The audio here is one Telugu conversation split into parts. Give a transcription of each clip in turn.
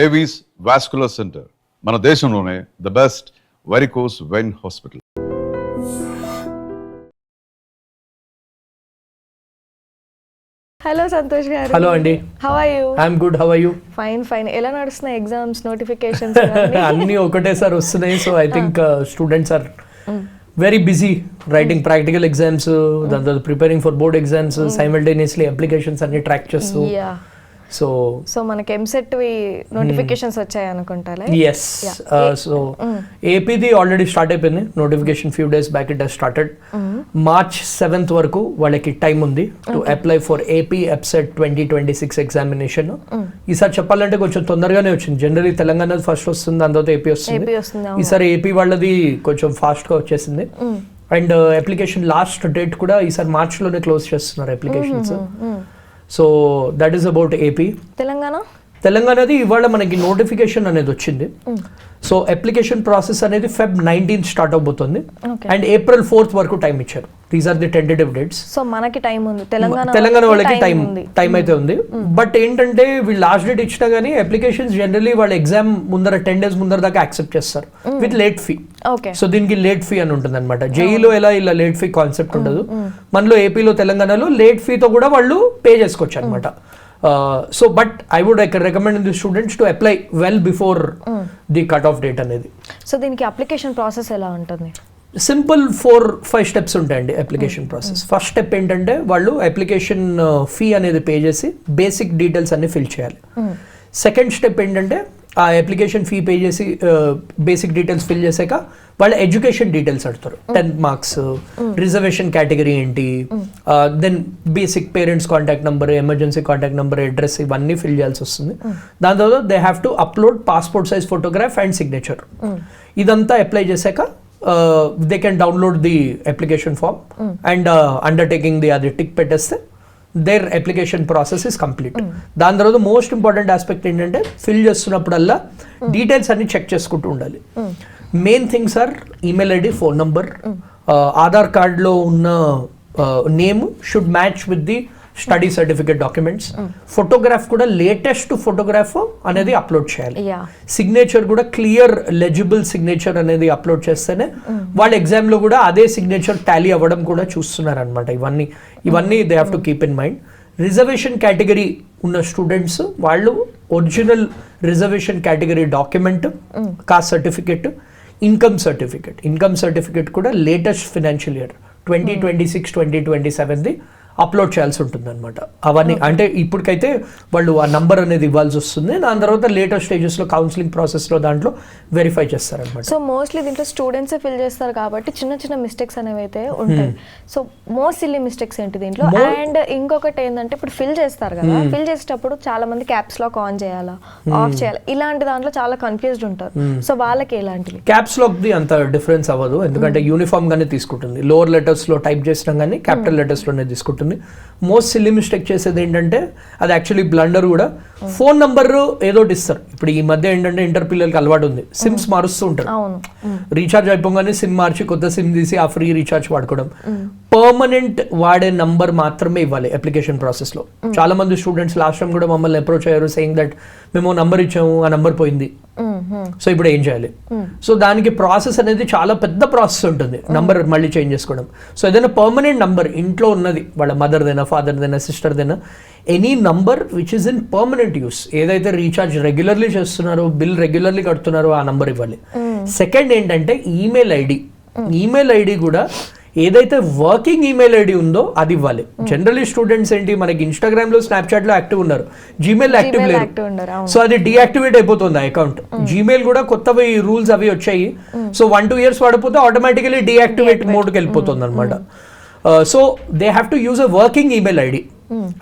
ఏవీస్ వాస్కులర్ సెంటర్ మన దేశంలోనే the best varicose vein hospital. Hello Santosh గారు. హలో అండి. How are you? I'm good. How are you? Fine fine. ఎలా నడుస్తున్నాయి ఎగ్జామ్స్, నోటిఫికేషన్స్? అన్నీ ఒకటేసారి వస్తున్నాయి. So I think students are very busy writing practical exams, దాని తర్వాత preparing for board exams, simultaneously applications అన్ని ట్రాక్ చేస్తూ. సో మనకి ఎంసెట్ నోటిఫికేషన్స్ వచ్చాయి అనుకుంటా. ఎస్. సో ఏపీది ఆల్రెడీ స్టార్ట్ అయిపోయింది notification. Few days back it has started. March 7th వరకు వాళ్ళకి టైం ఉంది to apply for AP EAPCET 2026 examination. ఈసారి చెప్పాలంటే కొంచెం తొందరగానే వచ్చింది. జనరలీ తెలంగాణ ఫస్ట్ వస్తుంది, దాని తర్వాత ఏపీ వస్తుంది. ఈసారి ఏపీ వాళ్ళది కొంచెం ఫాస్ట్ గా వచ్చేసింది. అండ్ అప్లికేషన్ లాస్ట్ డేట్ కూడా ఈసారి మార్చ్ లోనే క్లోజ్ చేస్తున్నారు applications. So that is about AP. తెలంగాణది ఇవాళ మనకి నోటిఫికేషన్ అనేది వచ్చింది. సో అప్లికేషన్ ప్రాసెస్ అనేది Feb 19th స్టార్ట్ అవబోతుంది అండ్ April 4th వరకు టైం ఇచ్చారు. These are the tentative dates. So మనకి టైం ఉంది, తెలంగాణ వాళ్ళకి టైం అయితే ఉంది. బట్ ఏంటంటే వీళ్ళు లాస్ట్ డేట్ ఇచ్చినా గానీ అప్లికేషన్స్ జనరలీ వాళ్ళ ఎగ్జామ్ ముందర 10 days ముందర దాకా యాక్సెప్ట్ చేస్తారు విత్ లేట్ ఫీ. సో దీనికి లేట్ ఫీ అని ఉంటుంది అనమాట. జేఈలో ఎలా ఇలా లేట్ ఫీ కాన్సెప్ట్ ఉండదు, మనలో ఏపీలో తెలంగాణలో లేట్ ఫీతో కూడా వాళ్ళు పే చేసుకోవచ్చు అనమాట. So but I would recommend the students to apply well before the cut-off date అనేది. సో దీనికి అప్లికేషన్ ప్రాసెస్ ఎలా ఉంటుంది? సింపుల్ 4-5 స్టెప్స్ ఉంటాయండి అప్లికేషన్ ప్రాసెస్. ఫస్ట్ స్టెప్ ఏంటంటే వాళ్ళు అప్లికేషన్ ఫీ అనేది పే చేసి బేసిక్ డీటెయిల్స్ అన్ని ఫిల్ చేయాలి. సెకండ్ స్టెప్ ఏంటంటే ఆ అప్లికేషన్ ఫీ పే చేసి బేసిక్ డీటెయిల్స్ ఫిల్ చేసాక వాళ్ళ ఎడ్యుకేషన్ డీటెయిల్స్ అడుగుతారు. 10 marks, రిజర్వేషన్ కేటగిరీ ఏంటి, then basic parents contact number, emergency contact number, address ఇవన్నీ ఫిల్ చేయాల్సి వస్తుంది. దాని తర్వాత they have to upload passport size photograph and signature. ఇదంతా అప్లై చేశాక they can download the application form and undertaking the అది టిక్ పెట్టేస్తే their application process is complete. దాని తర్వాత మోస్ట్ ఇంపార్టెంట్ ఆస్పెక్ట్ ఏంటంటే ఫిల్ చేస్తున్నప్పుడల్లా డీటెయిల్స్ అన్ని చెక్ చేసుకుంటూ ఉండాలి. Main things are email ID, phone number, Aadhaar కార్డ్లో ఉన్న name should match with the study certificate documents. Photograph కూడా లేటెస్ట్ ఫోటోగ్రాఫ్ అనేది అప్లోడ్ చేయాలి. సిగ్నేచర్ కూడా క్లియర్ లెజిబుల్ సిగ్నేచర్ అనేది అప్లోడ్ చేస్తేనే వాళ్ళ ఎగ్జామ్ లో కూడా అదే సిగ్నేచర్ టాలీ అవ్వడం కూడా చూస్తున్నారు అనమాట. ఇవన్నీ they have to keep in mind. Reservation category ఉన్న స్టూడెంట్స్ వాళ్ళు original reservation category document, cost certificate, income certificate కూడా లేటెస్ట్ ఫినాన్షియల్ ఇయర్ 2026-2027 అప్లోడ్ చేయాల్సి ఉంటుంది అనమాట. అవన్నీ అంటే ఇప్పటికైతే వాళ్ళు ఆ నంబర్ అనేది ఇవ్వాల్సి వస్తుంది. దాని తర్వాత లేటర్ స్టేజెస్లో కౌన్సిలింగ్ ప్రాసెస్లో దాంట్లో వెరిఫై చేస్తారనమాట. సో మోస్ట్లీ దీంట్లో స్టూడెంట్స్ ఫిల్ చేస్తారు కాబట్టి చిన్న చిన్న మిస్టేక్స్ అనేవి అయితే ఉంటాయి. సో మోస్ట్ సిల్లీ మిస్టేక్స్ ఏంటి దీంట్లో? అండ్ ఇంకొకటి ఏంటంటే ఇప్పుడు ఫిల్ చేస్తారు కదా, ఫిల్ చేసేటప్పుడు చాలా మంది క్యాప్స్ లాక్ ఆన్ చేయాలా, ఆఫ్ చేయాలా, ఇలాంటి దాంట్లో చాలా కన్ఫ్యూజ్డ్ ఉంటారు. సో వాళ్ళకి ఎలాంటివి? క్యాప్స్ లాక్ ది అంత డిఫరెన్స్ అవ్వదు, ఎందుకంటే యూనిఫామ్ గానే తీసుకుంటుంది. లోవర్ లెటర్స్ లో టైప్ చేసినా కానీ క్యాపిటల్ లెటర్స్ లోనే తీసుకుంటుంది. మోస్ట్ సిల్లీ మిస్టేక్ చేసేది ఏంటంటే అది యాక్చువల్లీ బ్లండర్ కూడా. ఫోన్ నంబర్ ఏదోటి ఇస్తారు. ఇప్పుడు ఈ మధ్య ఏంటంటే ఇంటర్ పిల్లలకి అలవాటు ఉంది, సిమ్స్ మారుస్తూ ఉంటారు. రీఛార్జ్ అయిపోగానే సిమ్ మార్చి కొత్త సిమ్ తీసి ఆ ఫ్రీ రీఛార్జ్ వాడుకోవడం. పర్మనెంట్ వాడే నంబర్ మాత్రమే ఇవ్వాలి అప్లికేషన్ ప్రాసెస్ లో. చాలా మంది స్టూడెంట్స్ లాస్ట్ టైం కూడా మమ్మల్ని అప్రోచ్ అయ్యారు సెయింగ్ దట్ మేము నంబర్ ఇచ్చాము, ఆ నంబర్ పోయింది, సో ఇప్పుడు ఏం చేయాలి? సో దానికి ప్రాసెస్ అనేది చాలా పెద్ద ప్రాసెస్ ఉంటుంది, నంబర్ మళ్ళీ చేంజ్ చేసుకోవడం. సో ఏదైనా పర్మనెంట్ నంబర్ ఇంట్లో ఉన్నది, వాళ్ళ మదర్దైనా, ఫాదర్దైనా, సిస్టర్దైనా, any number which is in permanent use, ఏదైతే రీఛార్జ్ రెగ్యులర్లీ చేస్తున్నారో, బిల్ రెగ్యులర్లీ కడుతున్నారో ఆ నంబర్ ఇవ్వాలి. సెకండ్ ఏంటంటే ఈమెయిల్ ఐడి కూడా ఏదైతే వర్కింగ్ ఈమెయిల్ ఐడి ఉందో అది ఇవ్వాలి. జనరలీ స్టూడెంట్స్ ఏంటి, మనకి ఇన్స్టాగ్రామ్ లో, స్నాప్చాట్ లో యాక్టివ్ ఉన్నారు, జీమెయిల్ యాక్టివ్ లేదు. సో అది డీయాక్టివేట్ అయిపోతుంది ఆ అకౌంట్. జీమెయిల్ కూడా కొత్తవి రూల్స్ అవి వచ్చాయి. సో 1-2 years వాడిపోతే ఆటోమేటికలీ డీయాక్టివేట్ మోడ్కి వెళ్ళిపోతుంది అనమాట. So they have to use a working email ID.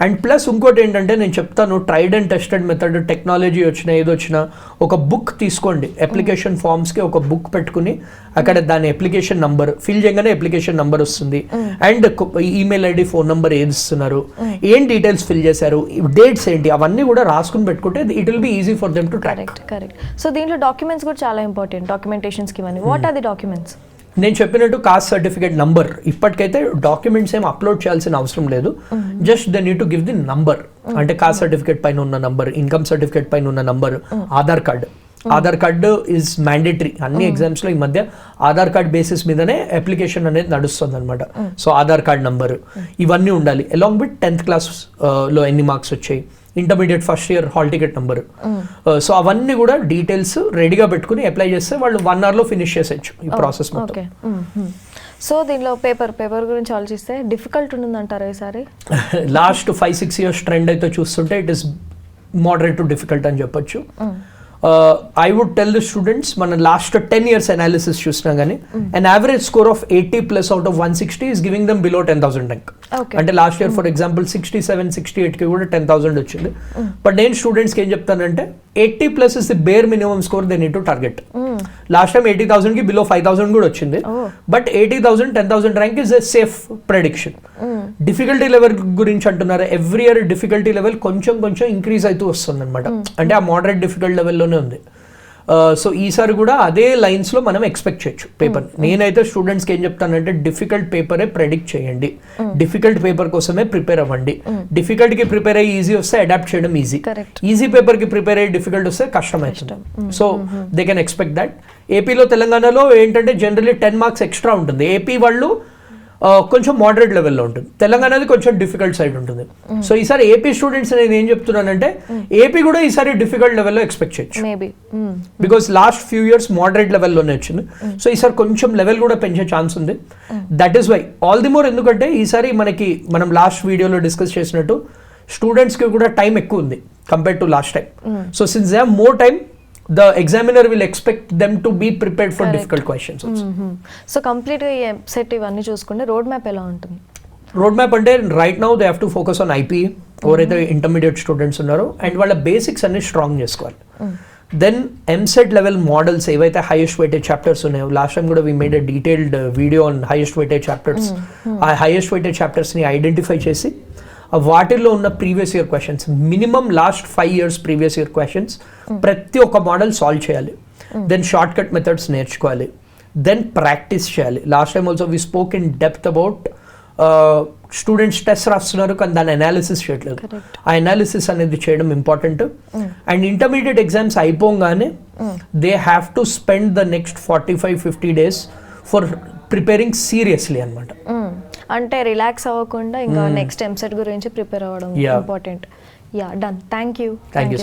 And plus ఇంకోటి ఏంటంటే నేను చెప్తాను, tried and tested method, technology వచ్చినా ఏదొచ్చినా ఒక బుక్ తీసుకోండి. అప్లికేషన్ ఫామ్స్కి ఒక బుక్ పెట్టుకుని అక్కడ దాని అప్లికేషన్ నంబర్ ఫిల్ చేయగానే అప్లికేషన్ నంబర్ వస్తుంది. And email ID, phone number ఏది ఇస్తున్నారు, ఏం డీటెయిల్స్ ఫిల్ చేశారు, డేట్స్ ఏంటి, అవన్నీ కూడా రాసుకుని పెట్టుకుంటే it will be easy for them to track. Correct. So దీంట్లో డాక్యుమెంట్స్ కూడా చాలా ఇంపార్టెంట్, డాక్యుమెంటేషన్స్కి ఇవన్నీ. What are the documents? నేను చెప్పినట్టు కాస్ట్ సర్టిఫికేట్ నంబర్ ఇప్పటికైతే డాక్యుమెంట్స్ ఏం అప్లోడ్ చేయాల్సిన అవసరం లేదు, just they need to give the number. అంటే కాస్ట్ సర్టిఫికేట్ పైన ఉన్న నంబర్, ఇన్కమ్ సర్టిఫికేట్ పైన ఉన్న number, Aadhaar card. Aadhaar card is mandatory అన్ని ఎగ్జామ్స్ లో ఈ మధ్య ఆధార్ కార్డ్ బేసిస్ మీదనే అప్లికేషన్ అనేది నడుస్తుంది అనమాట. సో ఆధార్ కార్డ్ నంబర్ ఇవన్నీ ఉండాలి, అలాంగ్ విత్ 10th క్లాస్ లో ఎన్ని మార్క్స్ వచ్చాయి, intermediate first year hall ticket number. So అవన్నీ కూడా డీటెయిల్స్ రెడీగా పెట్టుకుని అప్లై చేస్తే వాళ్ళు 1 hour లో ఫినిష్ చేసేయచ్చు ఈ ప్రాసెస్ మొత్తం. సో దీనిలో పేపర్ గురించి ఆలోచిస్తే డిఫికల్ట్ ఉంటుందంటారా ఈసారి? లాస్ట్ 5-6 years ట్రెండ్ అయితే చూస్తుంటే it is moderate to difficult అని చెప్పొచ్చు. I would tell the students మన లాస్ట్ 10 years అనాలిసిస్ చూసినా కానీ an average score of 80+ out of 160 is giving them below 10,000 rank. అంటే లాస్ట్ ఇయర్ ఫర్ ఎగ్జాంపుల్ 67-68 కి కూడా 10,000 వచ్చింది. బట్ నేను స్టూడెంట్స్కి ఏం చెప్తానంటే 80+ is the bear minimum score they need to target. Last time 80,000 కి బిలో 5,000 కూడా వచ్చింది, but 80,000 10,000 rank is a safe prediction. Difficulty level గురించి అంటున్నారు, ఎవ్రీ ఇయర్ డిఫికల్టీ లెవెల్ కొంచెం ఇంక్రీజ్ అవుతూ వస్తుంది అనమాట. అంటే ఆ మోడరేట్ డిఫికల్ట్ లెవెల్లోనే ఉంది. సో ఈసారి కూడా అదే లైన్స్ లో మనం ఎక్స్పెక్ట్ చేయొచ్చు పేపర్. నేనైతే స్టూడెంట్స్కి ఏం చెప్తానంటే డిఫికల్ట్ పేపరే ప్రెడిక్ట్ చేయండి, డిఫికల్ట్ పేపర్ కోసమే ప్రిపేర్ అవ్వండి. డిఫికల్ట్ కి ప్రిపేర్ అయ్యి ఈజీ వస్తే అడాప్ట్ చేయడం ఈజీ, ఈజీ పేపర్ కి ప్రిపేర్ అయ్యి డిఫికల్ట్ వస్తే కష్టం అవుతుంది. So they can expect that. ఏపీలో తెలంగాణలో ఏంటంటే జనరలీ 10 marks ఎక్స్ట్రా ఉంటుంది. ఏపీ వాళ్ళు కొంచెం మోడరేట్ లెవెల్లో ఉంటుంది, తెలంగాణది కొంచెం డిఫికల్ట్ సైడ్ ఉంటుంది. సో ఈసారి ఏపీ స్టూడెంట్స్ నేను ఏం చెప్తున్నానంటే ఏపీ కూడా ఈసారి డిఫికల్ట్ లెవెల్లో ఎక్స్పెక్ట్ చేయొచ్చు, because last few years moderate లెవెల్లోనే వచ్చింది. సో ఈసారి కొంచెం లెవెల్ కూడా పెంచే ఛాన్స్ ఉంది. That is why all the more, ఎందుకంటే ఈసారి మనం లాస్ట్ వీడియోలో డిస్కస్ చేసినట్టు స్టూడెంట్స్కి కూడా టైం ఎక్కువ ఉంది compare to last time. So since they have more time, the examiner will expect them to be prepared for difficult questions also. So complete గా ఈ సెట్ ఇవన్నీ చూసుకుంటే రోడ్ మ్యాప్ ఎలా ఉంటుంది? రోడ్ మ్యాప్ అంటే right now they have to focus on IP, ఎవరైతే ఇంటర్మీడియట్ స్టూడెంట్స్ ఉన్నారో, అండ్ వాళ్ళ బేసిక్స్ అన్ని స్ట్రాంగ్ చేసుకోవాలి. దెన్ ఎంసెట్ లెవెల్ మోడల్స్ ఏవైతే హైయెస్ట్ వెయిటెడ్ చాప్టర్స్ ఉన్నాయో, లాస్ట్ టైం కూడా we made a detailed video on highest weighted chapters. ఆ హైయెస్ట్ వెయిటెడ్ చాప్టర్స్ని ఐడెంటిఫై చేసి వాటిల్లో ఉన్న previous year questions, minimum last 5 years previous year questions ప్రతి ఒక్క మోడల్ సాల్వ్ చేయాలి. దెన్ షార్ట్ కట్ మెథడ్స్ నేర్చుకోవాలి, దెన్ ప్రాక్టీస్ చేయాలి. Last time also we spoke in depth about students test రాస్తున్నారు కానీ దాని అనాలిసిస్ చేయట్లేదు. ఆ అనాలిసిస్ అనేది చేయడం ఇంపార్టెంట్. అండ్ ఇంటర్మీడియట్ ఎగ్జామ్స్ అయిపోగానే they have to spend the next 45-50 days for preparing seriously అనమాట. అంటే రిలాక్స్ అవ్వకుండా ఇంకా నెక్స్ట్ ఎంసెట్ గురించి ప్రిపేర్ అవ్వడం important. Yeah, done. Thank you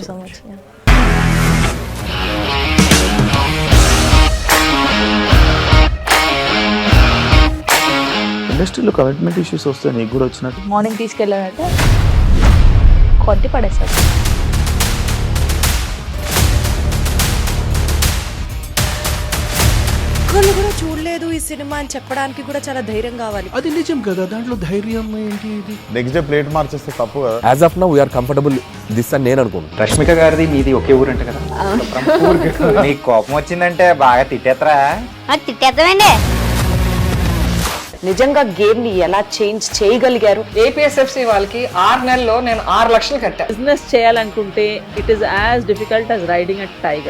so much. ఇండస్ట్రీలో కమిట్మెంట్ ఇష్యూస్ వస్తే నీకు కూడా వచ్చినట్టు మార్నింగ్ తీసుకెళ్ళాలంటే కొట్టి పడేస్తారు. ఒక్కళ్ళు కూడా చూడలేదు ఈ సినిమా అని చెప్పడానికి కూడా చాలా ధైర్యం కావాలి. అది నిజం కదా, దాంట్లో ధైర్యం ఏంటి? ఇది నెక్స్ట్ డే ప్లేట్ మార్చేస్తే తప్పు కదా. As of now we are comfortable this అని నేను అనుకుంటున్నాను. రష్మిక గారిది మీది ఒకే ఊరు అంట కదా? నీకు కోపం వచ్చిందంటే బాగా తిట్టేత్తరా? తిట్టేద్దామండి. నిజంగా గేమ్ ని ఎలా చేంజ్ చేయగలిగారు? ఏపీఎస్ఎఫ్సి వాళ్ళకి 6 నెలల్లో నేను 6 లక్షలు కట్టా. బిజినెస్ చేయాలనుకుంటే it is as difficult as riding a tiger.